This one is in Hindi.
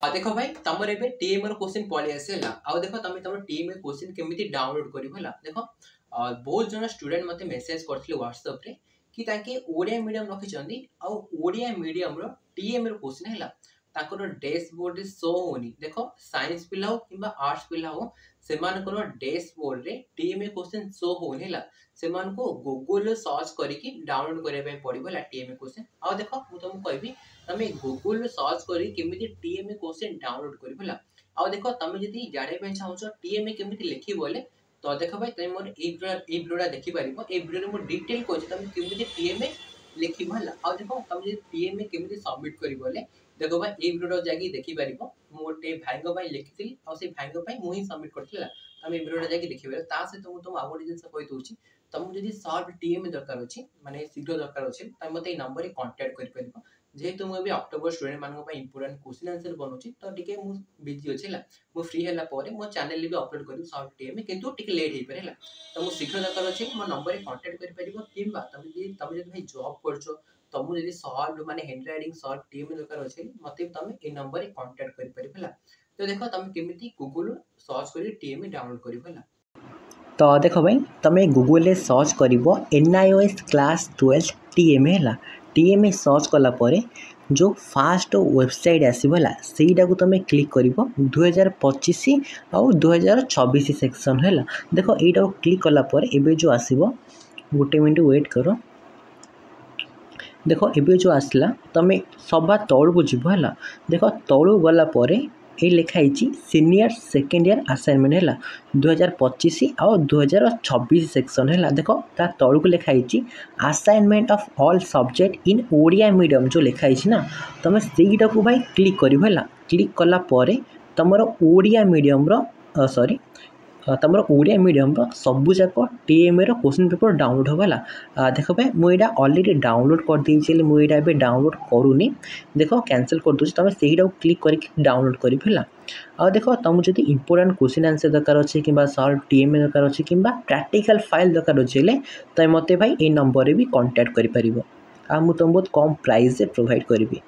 देखो भाई तमर एबे टीएमएल क्वेश्चन पळी आसेला आ देखो तमे तमर टीएमएल क्वेश्चन केमिति डाउनलोड करिवो हला देखो बहुत जन स्टूडेंट मते मेसेज करथिले व्हाट्सएप रे कि ताके ओडिया मीडियम रखि चंदी आ ओडिया मीडियम रो टीएमएल क्वेश्चन हला ताकर डैशबोर्ड रे शो होनी देखो साइंस पिला हो किबा आर्ट्स पिला हो सेमानकर डैशबोर्ड रे टीएमएल क्वेश्चन शो होनी हला सेमान को गूगल सर्च करिकि डाउनलोड करे पे पड़िबो हला टीएमएल क्वेश्चन आ देखो मु तुमको कहबी तमे गूगल सर्च करी केमिति टीएमए क्वेश्चन डाउनलोड करिबला आ देखो तमे जदी जाने पे चाहछो टीएमए केमिति लिखि बोले तो देखो भाई तमे मोर ए वीडियोटा देखि पारिबो ए वीडियो रे मो डिटेल कहछि तमे केमिति टीएमए लिखिबला आ देखो तमे जदी टीएमए केमिति सबमिट करि बोले देखो भाई ए वीडियो जाकी देखि पारिबो मोटे भाईगो भाई लिखिथिली आ से भाईगो भाई मु ही सबमिट करथिला तमे वीडियोटा जाकी देखिबे ता से तुम आगो जिंस कहि दोछि तुम जदी शॉर्ट टीएमए दरकार अछि माने शीघ्र दरकार अछि तमे मते ए नंबर रे कांटेक्ट करि पारिबो जेहेतु मुझे अक्टोबर स्टूडेंट मान इंपोर्टेंट क्वेश्चन आंसर बनौछि तो टिके मु बिजी अछि ला मु फ्री हैला परे मो चैनल भी अपलोड करू शॉर्ट टीएमए किंतु टिके लेट हे परेला तो मु शीघ्र दरकार अछि मो नंबर रे कांटेक्ट करि परिबो किंबा तमे जदी भाई जॉब करछो तमु जदी शॉर्ट माने हैंड राइटिंग शॉर्ट टीएमए दरकार अछि मते तमे ए नंबर रे कांटेक्ट करि परिबला तो देखो तमे केमिति गूगल सर्च करी टीएमए डाउनलोड करिबला। तो देखो भाई तुम गूगल रे सर्च करिवो NIOS क्लास 12 टीएमए हला टीएमए सर्च कला परे जो फास्ट वेबसाइट आसीबला सेटा को तुम क्लिक करिवो 2025 और 2026 सेक्शन हला देखो एटा को क्लिक कला परे एबे जो आसीबो गोटे मिनिट वेट करो देखो एबे जो आसला तुम सभा तौल को जीव हला देखो तौल गला परे ये लिखाई सीनियर सेकेंड ईयर असाइनमेंट है 2025 और 2026 सेक्शन है देखो ता तौल को लिखाई assignment of all subject in Odia medium जो लिखाई ना तुम सेटा को भाई क्लिक कर क्लिक कला तुम ओडिया मीडियम सॉरी तुम ओडिया मीडियम सबू जाक टीएमए क्वेश्चन पेपर डाउनलोड होगा देख भाई मुझे ऑलरेडी डाउनलोड कर देछि मुझे डाउनलोड करूनी देखो कैंसिल कर दूसरी तुम से क्लिक करके डाउनलोड कर आ देखो तुम जब इंपोर्टेंट क्वेश्चन आंसर दरकार अच्छे कि सॉल्व टीएमए दरकार अच्छे कि प्रैक्टिकल फाइल दरकार अच्छे तुम मत भाई ये नंबर भी कांटेक्ट कर मुझे बहुत कम प्राइस प्रोवाइड करी।